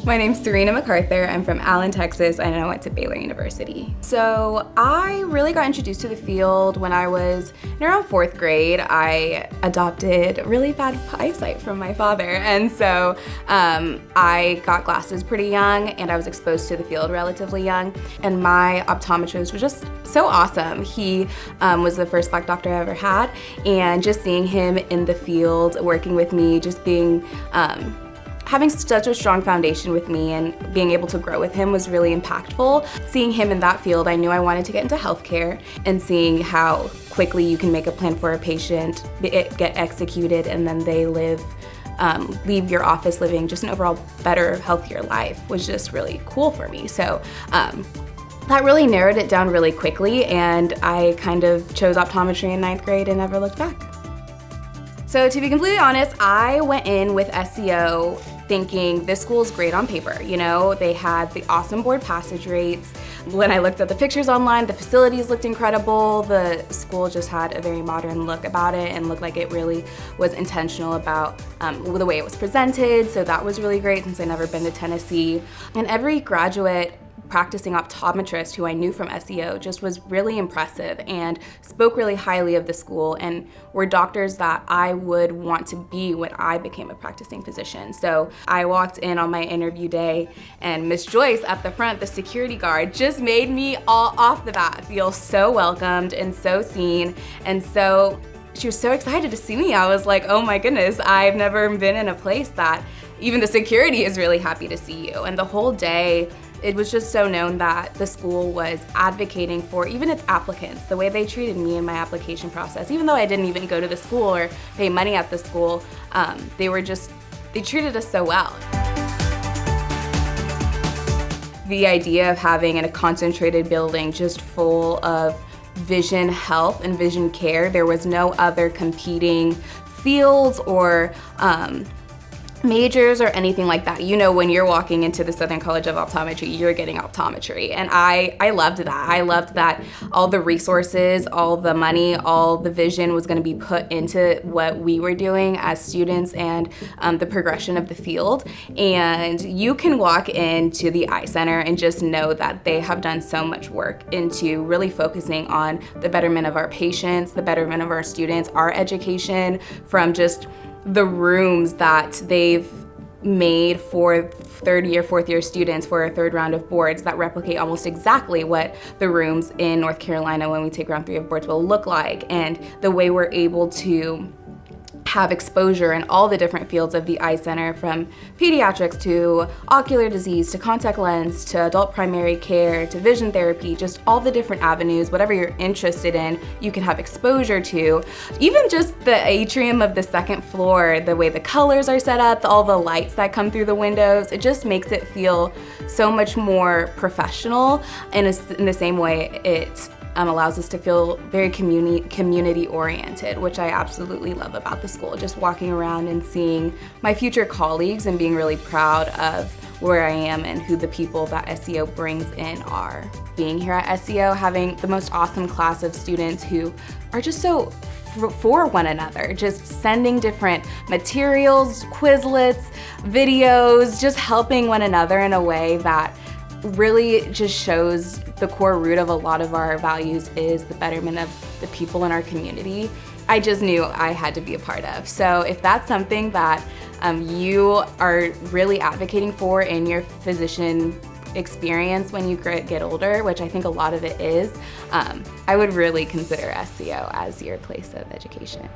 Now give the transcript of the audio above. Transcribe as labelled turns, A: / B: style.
A: My name's Serena McArthur. I'm from Allen, Texas, and I went to Baylor University. So I really got introduced to the field when I was in around 4th grade. I adopted really bad eyesight from my father, and so I got glasses pretty young, and I was exposed to the field relatively young. And my optometrist was just so awesome. He was the first Black doctor I ever had, and just seeing him in the field, working with me, just being having such a strong foundation with me and being able to grow with him was really impactful. Seeing him in that field, I knew I wanted to get into healthcare, and seeing how quickly you can make a plan for a patient, it get executed, and then they leave your office living just an overall better, healthier life was just really cool for me. So that really narrowed it down really quickly, and I kind of chose optometry in 9th grade and never looked back. So to be completely honest, I went in with SEO thinking this school is great on paper. You know, they had the awesome board passage rates. When I looked at the pictures online, the facilities looked incredible. The school just had a very modern look about it and looked like it really was intentional about the way it was presented. So that was really great since I'd never been to Tennessee. And every graduate practicing optometrist who I knew from SEO just was really impressive and spoke really highly of the school and were doctors that I would want to be when I became a practicing physician. So I walked in on my interview day, and Miss Joyce at the front, the security guard, just made me all off the bat feel so welcomed and so seen, and so she was so excited to see me. I was like, oh my goodness, I've never been in a place that even the security is really happy to see you. And the whole day, it was just so known that the school was advocating for even its applicants, the way they treated me in my application process. Even though I didn't even go to the school or pay money at the school, they treated us so well. The idea of having a concentrated building just full of vision health and vision care, there was no other competing fields or majors or anything like that. You know, when you're walking into the Southern College of Optometry, you're getting optometry. And I loved that. I loved that all the resources, all the money, all the vision was gonna be put into what we were doing as students and the progression of the field. And you can walk into the eye center and just know that they have done so much work into really focusing on the betterment of our patients, the betterment of our students, our education, from just the rooms that they've made for 3rd year, 4th year students for a 3rd round of boards that replicate almost exactly what the rooms in North Carolina when we take round 3 of boards will look like, and the way we're able to have exposure in all the different fields of the eye center, from pediatrics to ocular disease to contact lens to adult primary care to vision therapy, just all the different avenues, whatever you're interested in, you can have exposure to. Even just the atrium of the 2nd floor, the way the colors are set up, all the lights that come through the windows, it just makes it feel so much more professional. And in the same way, it allows us to feel very community oriented, which I absolutely love about the school. Just walking around and seeing my future colleagues and being really proud of where I am and who the people that SEO brings in are. Being here at SEO, having the most awesome class of students who are just so for one another, just sending different materials, Quizlets, videos, just helping one another in a way that really just shows the core root of a lot of our values is the betterment of the people in our community. I just knew I had to be a part of. So if that's something that you are really advocating for in your physician experience when you get older, which I think a lot of it is, I would really consider SEO as your place of education.